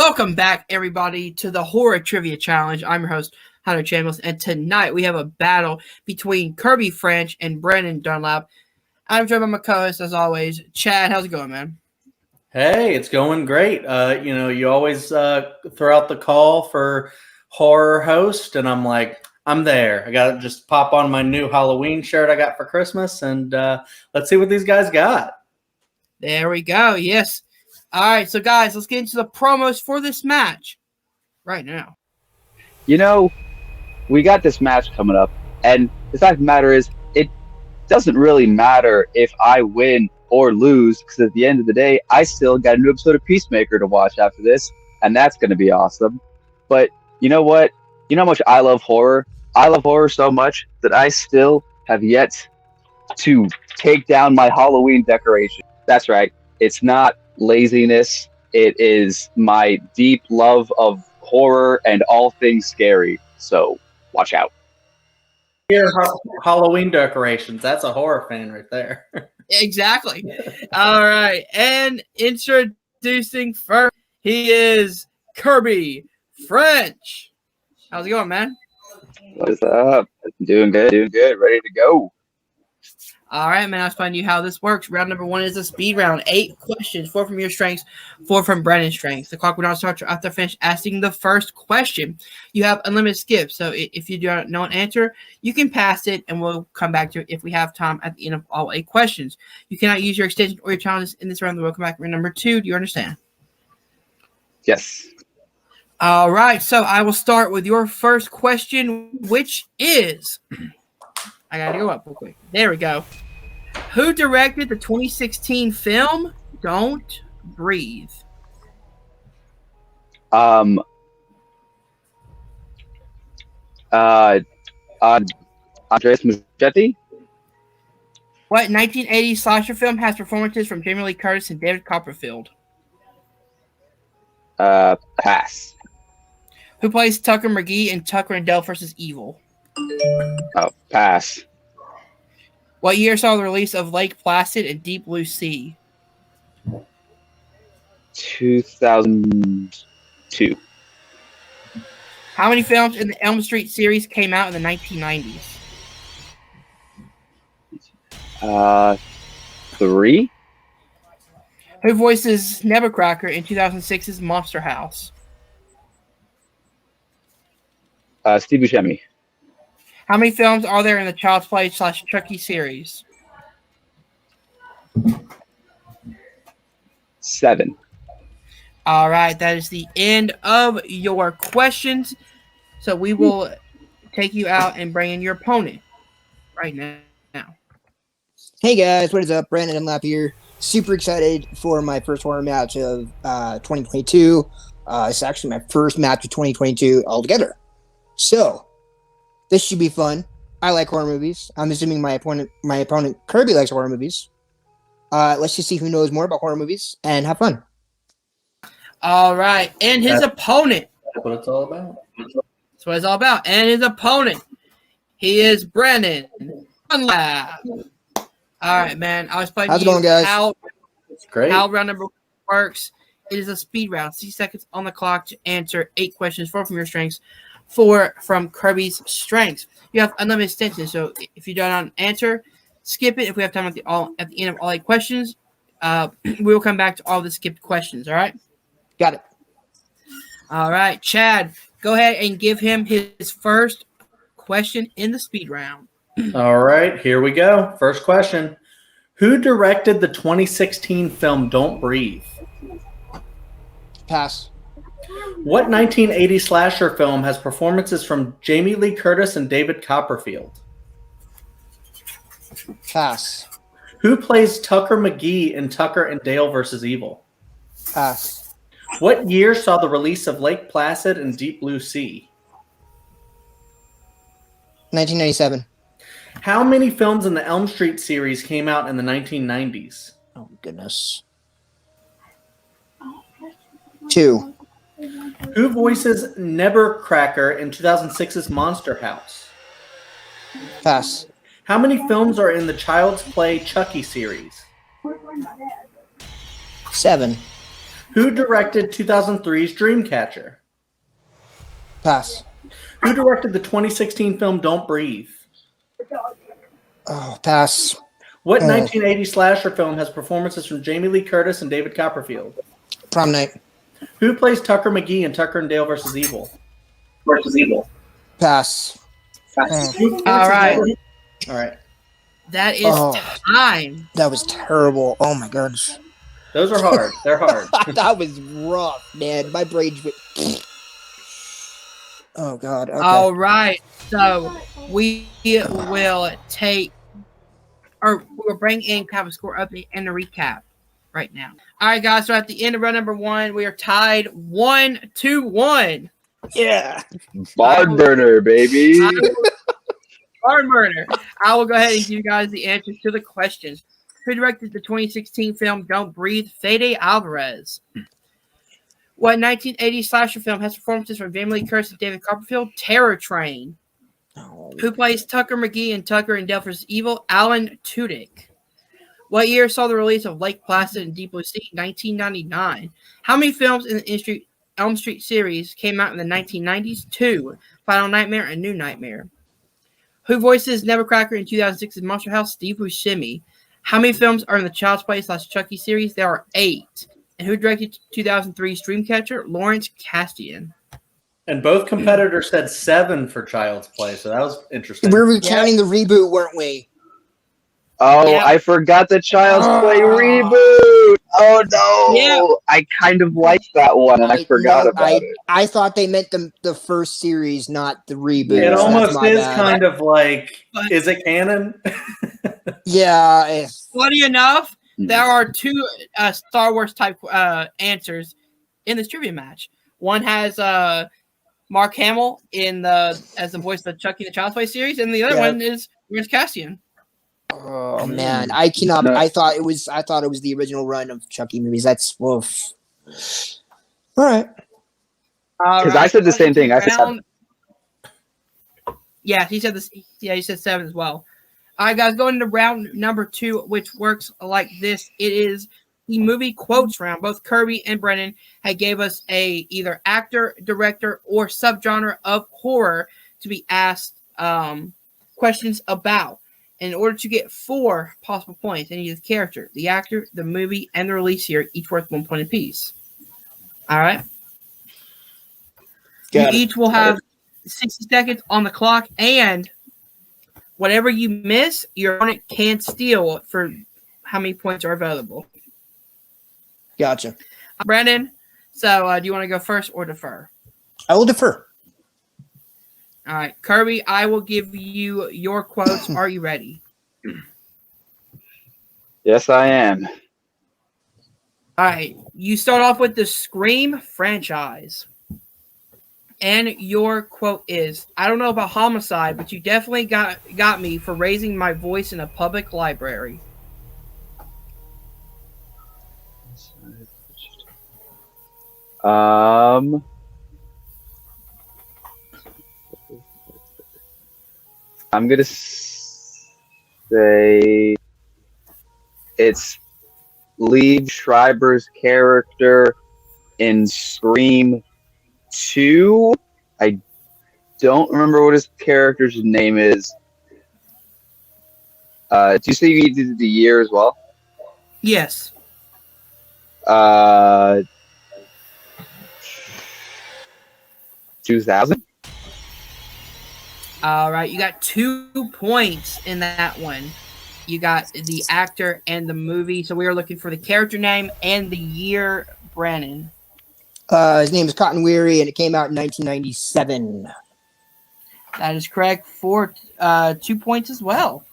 Welcome back, everybody, to the Horror Trivia Challenge. I'm your host, Hunter Chambers, and tonight we have a battle between Kirby French and Brannon Dunlap. I'm joined by my co-host, as always, Chad. How's it going, man? Hey, it's going great. You always throw out the call for horror host, and I'm like, I'm there. I got to just pop on my new Halloween shirt I got for Christmas, and let's see what these guys got. There we go. Yes. All right, so guys, let's get into the promos for this match right now. You know, we got this match coming up, and the fact of the matter is, it doesn't really matter if I win or lose, because at the end of the day, I still got a new episode of Peacemaker to watch after this, and that's going to be awesome. But you know what? You know how much I love horror? I love horror so much that I still have yet to take down my Halloween decoration. That's right. It's not laziness. It is my deep love of horror and all things scary. So watch out. Here, Halloween decorations. That's a horror fan right there. Exactly. All right. And introducing first, he is Kirby French. How's it going, man? What's up? Doing good. Ready to go. All right, man. I'll explain to you how this works. Round number 1 is a speed round. 8 questions, 4 from your strengths, 4 from Brennan's strengths. The clock will not start after finish asking the first question. You have unlimited skips, so if you do not know an answer, you can pass it, and we'll come back to it if we have time at the end of all 8 questions. You cannot use your extension or your challenges in this round. We'll come back to round number 2. Do you understand? Yes. All right, so I will start with your first question, which is... I got to go up real quick. There we go. Who directed the 2016 film Don't Breathe? Andres Muschietti? What 1980s slasher film has performances from Jamie Lee Curtis and David Copperfield? Pass. Who plays Tucker McGee in Tucker and Dale vs. Evil? Oh, pass. What year saw the release of Lake Placid and Deep Blue Sea? 2002. How many films in the Elm Street series came out in the 1990s? 3. Who voices Nevercracker in 2006's Monster House? Steve Buscemi. How many films are there in the Child's Play / Chucky series? 7. All right, that is the end of your questions. So we will take you out and bring in your opponent right now. Hey guys, what is up? Brannon Dunlap here. Super excited for my first horror match of 2022. It's actually my first match of 2022 altogether. So this should be fun. I like horror movies. I'm assuming my opponent Kirby likes horror movies. Let's just see who knows more about horror movies and have fun. All right, and his opponent. That's what it's all about. That's what it's all about. And his opponent, he is Brannon Dunlap. All right, man. I'll explain How's to it going, guys? It's great. How round number 1 works. It is a speed round. 60 seconds on the clock to answer 8 questions, 4 from your strengths, 4 from Kirby's strengths. You have unlimited extensions, so if you don't answer, skip it. If we have time at the end of all 8 questions, we will come back to all the skipped questions. All right? Got it. All right, Chad, go ahead and give him his first question in the speed round. All right, here we go. First question. Who directed the 2016 film Don't Breathe? Pass. What 1980 slasher film has performances from Jamie Lee Curtis and David Copperfield? Pass. Who plays Tucker McGee in Tucker and Dale vs. Evil? Pass. What year saw the release of Lake Placid and Deep Blue Sea? 1997. How many films in the Elm Street series came out in the 1990s? Oh, goodness. 2. Who voices Nevercracker in 2006's Monster House? Pass. How many films are in the Child's Play Chucky series? 7. Who directed 2003's Dreamcatcher? Pass. Who directed the 2016 film Don't Breathe? Oh, pass. What 1980 slasher film has performances from Jamie Lee Curtis and David Copperfield? Prom Night. Who plays Tucker McGee in Tucker and Dale vs. Evil? Pass. All right. All right. That is time. That was terrible. Oh my gosh. Those are hard. They're hard. That was rough, man. My brain's went. Oh god. Okay. All right. So we will take, or we'll bring in kind of a score update and a recap right now. All right, guys. So at the end of round number 1, we are tied 1-1. Yeah. Barn burner, baby. Barn burner. I will go ahead and give you guys the answers to the questions. Who directed the 2016 film Don't Breathe? Fede Alvarez. What 1980 slasher film has performances from Jamie Lee Curtis and David Copperfield? Terror Train. Who plays Tucker McGee in Tucker and Dale vs. Evil? Alan Tudyk. What year saw the release of Lake Placid and Deep Blue Sea? 1999. How many films in the Elm Street series came out in the 1990s? 2. Final Nightmare and New Nightmare. Who voices Nevercracker in 2006's Monster House? Steve Buscemi. How many films are in the Child's Play / Chucky series? There are 8. And who directed 2003's Dreamcatcher? Lawrence Kasdan. And both competitors said 7 for Child's Play, so that was interesting. We were counting the reboot, weren't we? Oh, Yeah. I forgot the Child's Play reboot. Oh no! Yeah. I kind of liked that one, and I forgot about it. I thought they meant the first series, not the reboot. It so almost that's my is bad. kind of like, is it canon? Yeah. Funny enough, there are 2 Star Wars type answers in this trivia match. One has Mark Hamill as the voice of the Chucky the Child's Play series, and the other one is Lawrence Kasdan. Oh man, I cannot. I thought it was the original run of Chucky movies. That's woof. All right. Because I said the same thing. I said 7. Yeah, he said this. Yeah, he said 7 as well. All right, guys, going into round number 2, which works like this. It is the movie quotes round. Both Kirby and Brennan had gave us either actor, director, or subgenre of horror to be asked questions about. In order to get 4 possible points, I need the character, the actor, the movie, and the release year, each worth 1 point apiece. All right. You each will have 60 seconds on the clock, and whatever you miss, your opponent can steal for how many points are available. Gotcha. Brandon, so do you want to go first or defer? I will defer. All right. Kirby, I will give you your quotes. Are you ready? Yes, I am. All right. You start off with the Scream franchise. And your quote is, I don't know about homicide, but you definitely got me for raising my voice in a public library. I'm going to say it's Liev Schreiber's character in Scream 2. I don't remember what his character's name is. Do you say you did the year as well? Yes. 2000? All right. You got 2 points in that one. You got the actor and the movie. So we are looking for the character name and the year, Brannon. His name is Cotton Weary, and it came out in 1997. That is correct for 2 points as well.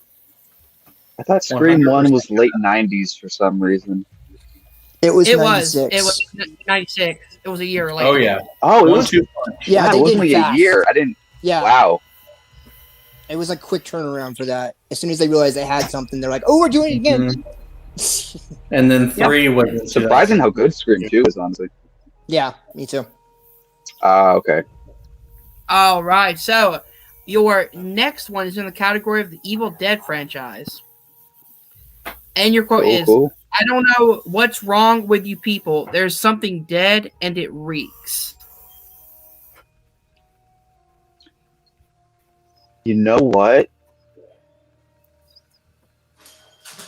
I thought Scream 1 was late 90s for some reason. It was It 96. was 96. It was a year later. Oh, yeah. Oh, it 1, was 2. Yeah, it they wasn't did like fast. a year. I didn't. Yeah, Wow. it was a quick turnaround for that. As soon as they realized they had something, they're like, "Oh, we're doing it again." And then 3 was Surprising how good Scream 2 is, honestly. Yeah, me too. Okay. All right. So your next one is in the category of the Evil Dead franchise. And your quote is, Cool. I don't know what's wrong with you people. There's something dead and it reeks. You know what?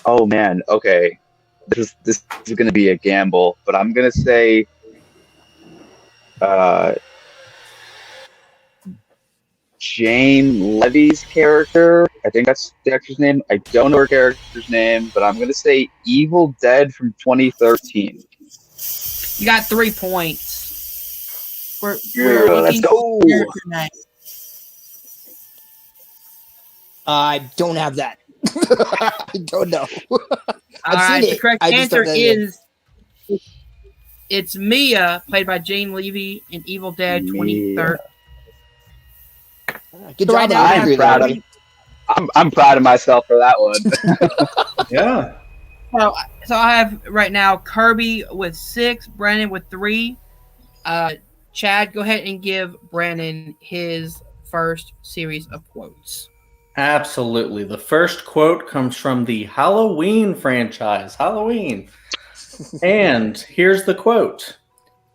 Oh man, okay. This is gonna be a gamble, but I'm gonna say Jane Levy's character. I think that's the actor's name. I don't know her character's name, but I'm gonna say Evil Dead from 2013. You got 3 points. Yeah, let's go. I don't have that. I don't know. All right, the correct answer is it. it's Mia, played by Jane Levy in Evil Dead 2013. Good So job. right now, I I'm have proud of Kirby. I'm proud of myself for that one. Yeah. So I have right now Kirby with 6, Brandon with 3. Chad, go ahead and give Brandon his first series of quotes. Absolutely. The first quote comes from the Halloween franchise. Halloween. And here's the quote.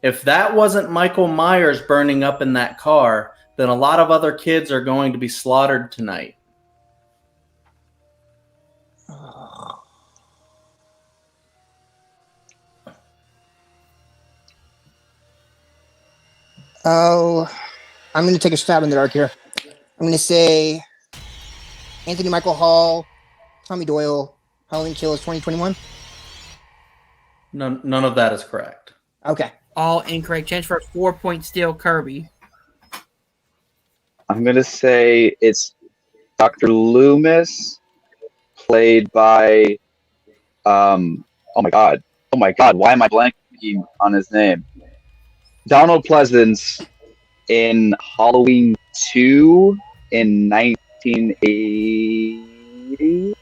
If that wasn't Michael Myers burning up in that car, then a lot of other kids are going to be slaughtered tonight. Oh, I'm going to take a stab in the dark here. I'm going to say Anthony Michael Hall, Tommy Doyle, Halloween Kills 2021. None of that is correct. Okay. All incorrect. Chance for a 4-point steal, Kirby. I'm gonna say it's Dr. Loomis, played by oh my god, why am I blanking on his name? Donald Pleasance in Halloween 2 in 1980.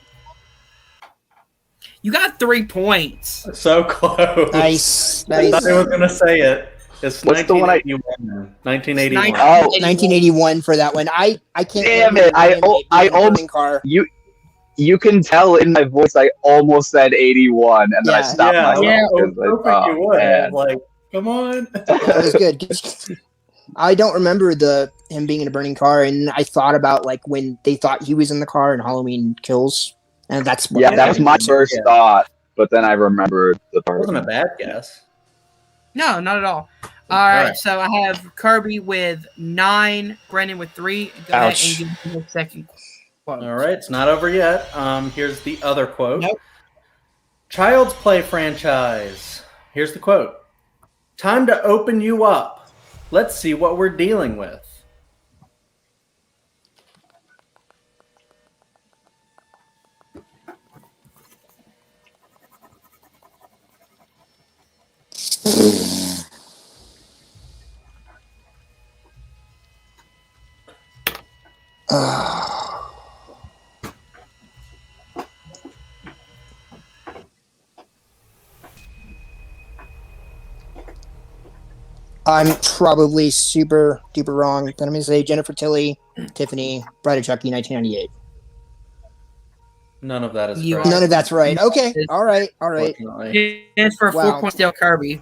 You got 3 points. So close. Nice. I thought I was going to say it. It's What's the one 1981. 1981. Oh, 1981 for that one. I can't. Damn remember it! I almost car. You can tell in my voice I almost said 81, and then I Yeah. stopped myself. Yeah, I was 'cause hoping you would. man. Like, come on. That was good. I don't remember him being in a burning car, and I thought about like when they thought he was in the car in Halloween Kills, and that's what Yeah, that was my first Yeah. thought, but then I remembered the It part. wasn't a bad guess. No, not at all. All right, so I have Kirby with 9, Brandon with 3. Go ahead and give me the second quote. All right, it's not over yet. Here's the other quote. Nope. Child's Play franchise. Here's the quote. Time to open you up. Let's see what we're dealing with. I'm probably super duper wrong, but I'm gonna say Jennifer Tilly, Tiffany, Bride of Chucky, 1998. None of that is You correct. None of that's right. Okay. All right. Unfortunately. Chance for a Wow. 4-point steal, Kirby.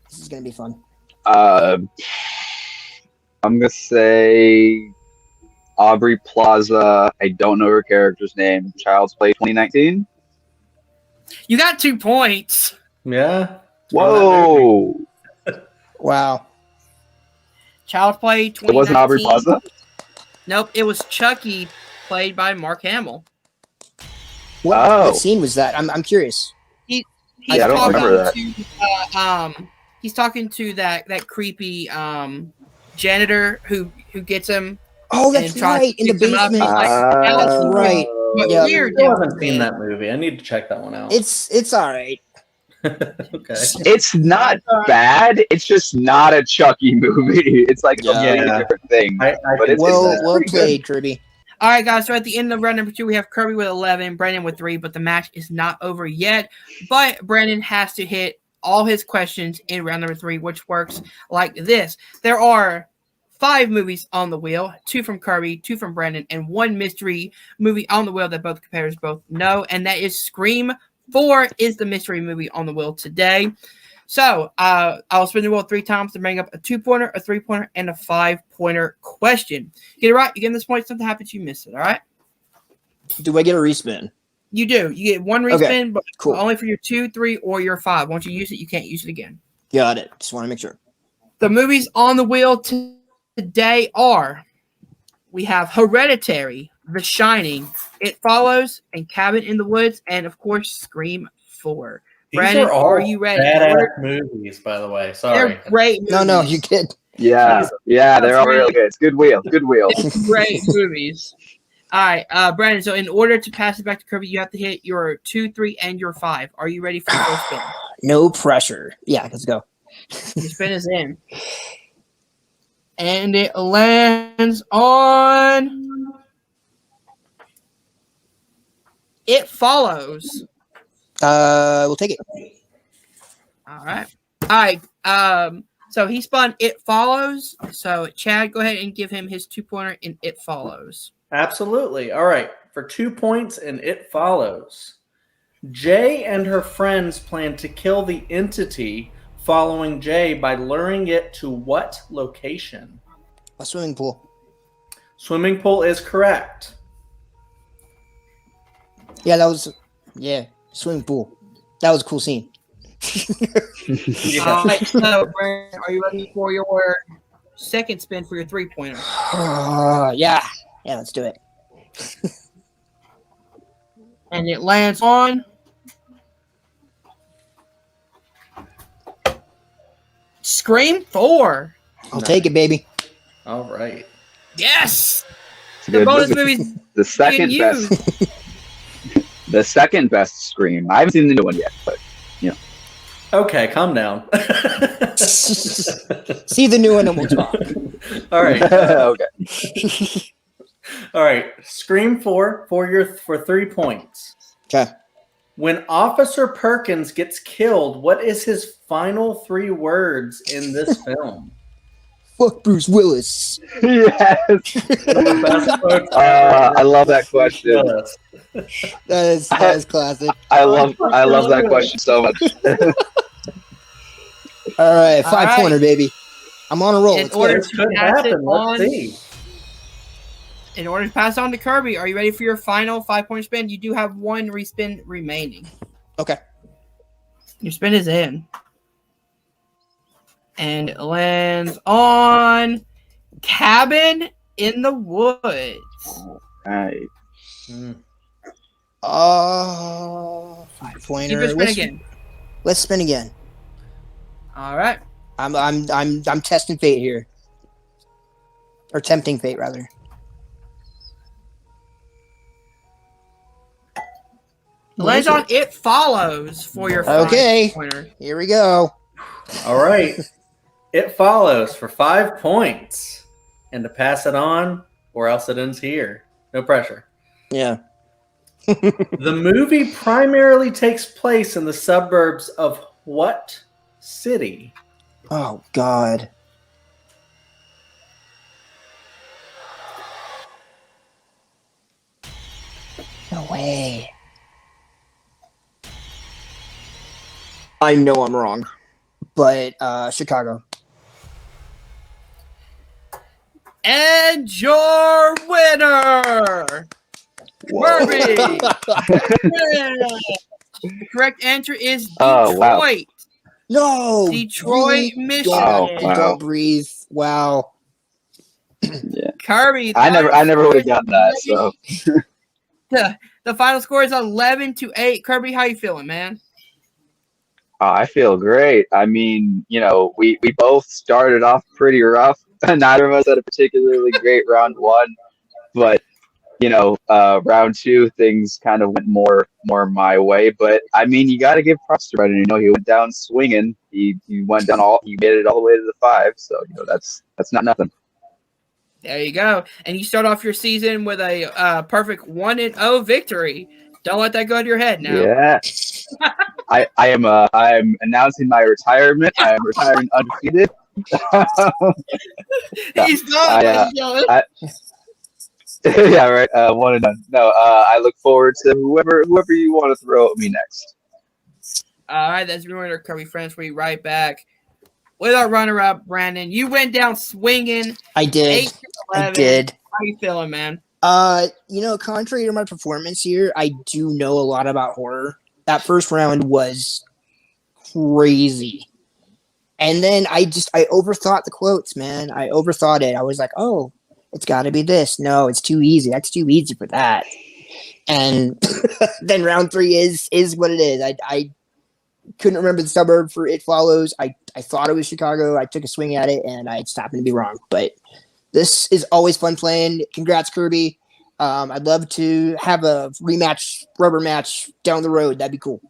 This is gonna be fun. I'm gonna say Aubrey Plaza. I don't know her character's name. Child's Play 2019. You got 2 points. Yeah. Whoa! Wow. Child's Play It 2019. wasn't Aubrey Plaza. Nope, it was Chucky, played by Mark Hamill. What scene was that? I'm curious. He's I don't talking remember that. to he's talking to that creepy janitor who gets him. Oh, And that's tries right. to In the fix him up. basement. That's right. But Yeah. weird. I haven't seen that movie. I need to check that one out. It's all right. Okay. It's not bad. It's just not a Chucky movie. It's like a completely Yeah. different thing. I But can it's see Well that. pretty good. played, Kirby. All right, guys. So at the end of round number 2, we have Kirby with 11, Brandon with 3, but the match is not over yet. But Brandon has to hit all his questions in round number 3, which works like this. There are 5 movies on the wheel, 2 from Kirby, 2 from Brandon, and 1 mystery movie on the wheel that both competitors both know, and that is Scream 4 is the mystery movie on the wheel today. So I'll spin the wheel 3 times to bring up a 2-pointer, a 3-pointer, and a 5-pointer question. Get it right, you get this point. Something happens, you miss it. All right. Do I get a respin? You do. You get 1 respin, Okay, but cool. only for your 2, 3, or your 5. Once you use it, you can't use it again. Got it. Just want to make sure. The movies on the wheel today are: we have Hereditary, The Shining, It Follows, and Cabin in the Woods, and of course, Scream 4. Brandon, These are all are you ready? badass movies, by the way. Sorry. They're great movies. No, you kid. Yeah, they're all real good. It's good wheel. They're great movies. All right, Brandon, so in order to pass it back to Kirby, you have to hit your 2, 3, and your 5. Are you ready for your first spin? No pressure. Yeah, let's go. Your spin is in. And it lands on It Follows. We'll take it. All right. So he spun It Follows. So Chad, go ahead and give him his 2-pointer in It Follows. Absolutely. All right. For 2 points and It Follows. Jay and her friends plan to kill the entity following Jay by luring it to what location? A swimming pool. Swimming pool is correct. Yeah, swimming pool. That was a cool scene. All right. So Brandon, are you ready for your second spin for your 3-pointer? Yeah, let's do it. And it lands on Scream 4. I'll take it, baby. All right. Yes. It's a The good bonus movie. movie The second best. The second best Scream. I haven't seen the new one yet, but Okay, calm down. See the new one and we'll talk. All right. okay. All right. Scream 4 for 3 points. Okay. When Officer Perkins gets killed, what is his final 3 words in this film? Fuck Bruce Willis. Yes. The best quotes ever. I love that question. That is classic. I love that question so much. All right, All 5-pointer, right. baby. I'm on a roll. In Let's order go. This could Pass it happen. Let's on. see. In order to pass on to Kirby, are you ready for your final 5-point spin? You do have 1 respin remaining. Okay. Your spin is in. And it lands on Cabin in the Woods. Right. 5-pointer. Keep it spin again. Let's spin again. All right. I'm testing fate here. Or tempting fate, rather. It lands on It Follows for your 5-pointer. Here we go. All right. It Follows for 5 points. And to pass it on, or else it ends here. No pressure. Yeah. The movie primarily takes place in the suburbs of what city? Oh, God. No way. I know I'm wrong, but Chicago. And your winner, Kirby. The correct answer is Detroit. Oh, wow. No, Detroit, Michigan. Oh, wow. Don't breathe. Wow. Yeah. Kirby. I never would have gotten that. So The final score is 11-8. Kirby, how you feeling, man? I feel great. I mean, we both started off pretty rough. Neither of us had a particularly great round 1, but round 2 things kind of went more my way. But I mean, you got to give props to Brannon. He went down swinging. He went down he made it all the way to the 5. So that's not nothing. There you go. And you start off your season with a perfect 1-0 victory. Don't let that go to your head now. Yeah. I am announcing my retirement. I am retiring undefeated. He's done. Yeah, right. 1 and done. No, I look forward to whoever you want to throw at me next. All right, that's your winner, Kirby French. We'll be right back with our runner-up, Brandon. You went down swinging. I did. 8-11. I did. How you feeling, man? Contrary to my performance here, I do know a lot about horror. That first round was crazy. And then I overthought the quotes, man. I overthought it. I was like, oh, it's got to be this. No, it's too easy. That's too easy for that. And then round 3 is what it is. I couldn't remember the suburb for It Follows. I thought it was Chicago. I took a swing at it, and I just happened to be wrong. But this is always fun playing. Congrats, Kirby. I'd love to have a rematch, rubber match down the road. That'd be cool.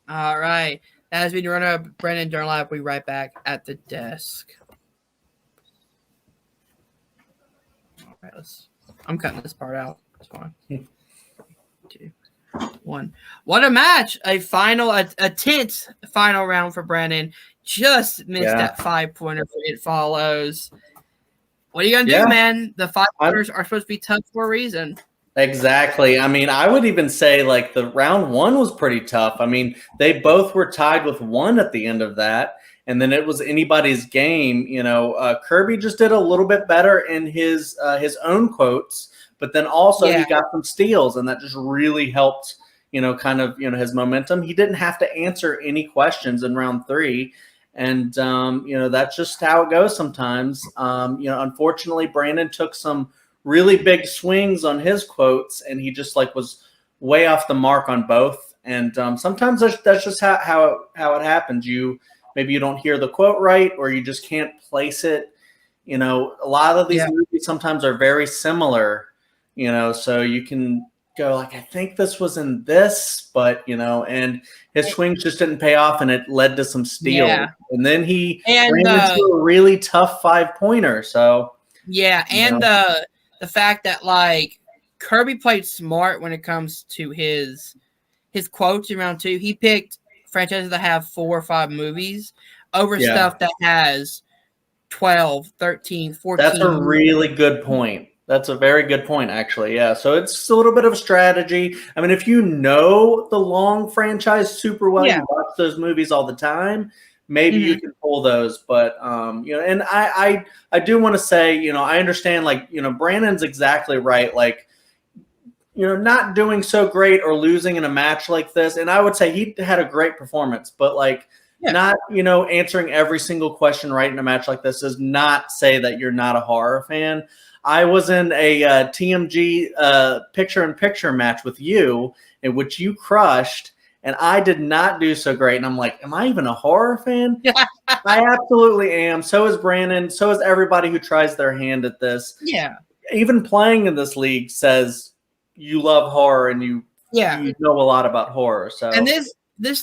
All right. That has been your runner-up, Brannon Dunlap. We'll be right back at the desk. All right, I'm cutting this part out. It's fine. 2, 1. What a match! A tense final round for Brannon. Just missed that 5-pointer for It Follows. What are you gonna do, man? The 5-pointers are supposed to be tough for a reason. Exactly. I mean, I would even say like the round 1 was pretty tough. I mean, they both were tied with 1 at the end of that. And then it was anybody's game. Kirby just did a little bit better in his own quotes, but then also he got some steals, and that just really helped, his momentum. He didn't have to answer any questions in round 3. And, that's just how it goes sometimes. Unfortunately, Brannon took some really big swings on his quotes, and he just was way off the mark on both. And sometimes that's just how it happens. Maybe you don't hear the quote right, or you just can't place it. A lot of these movies sometimes are very similar, so you can go like, I think this was in this, but, and his swings just didn't pay off, and it led to some steals. Yeah. And then he ran into a really tough 5-pointer. So, the fact that Kirby played smart when it comes to his quotes in round 2. He picked franchises that have 4 or 5 movies over stuff that has 12, 13, 14. That's a really good point. That's a very good point, actually. Yeah. So it's a little bit of a strategy. I mean, if you know the long franchise super well, you watch those movies all the time, maybe you can pull those. But, and I do want to say, I understand, Brannon's exactly right. Not doing so great or losing in a match like this. And I would say he had a great performance, but not, answering every single question right in a match like this does not say that you're not a horror fan. I was in a TMG picture-in-picture match with you, in which you crushed, and I did not do so great. And I'm like, am I even a horror fan? I absolutely am. So is Brannon. So is everybody who tries their hand at this. Yeah. Even playing in this league says you love horror and you know a lot about horror. So, and this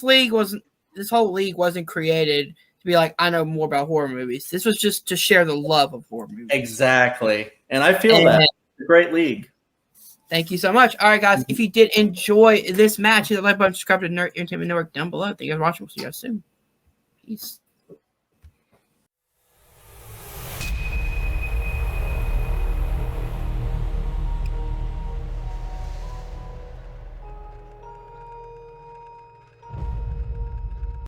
whole league wasn't created to be like, I know more about horror movies. This was just to share the love of horror movies. Exactly. And I feel that. It's a great league. Thank you so much. All right, guys. If you did enjoy this match, hit the like button, subscribe to Nerd Entertainment Network down below. Thank you guys for watching. We'll see you guys soon. Peace.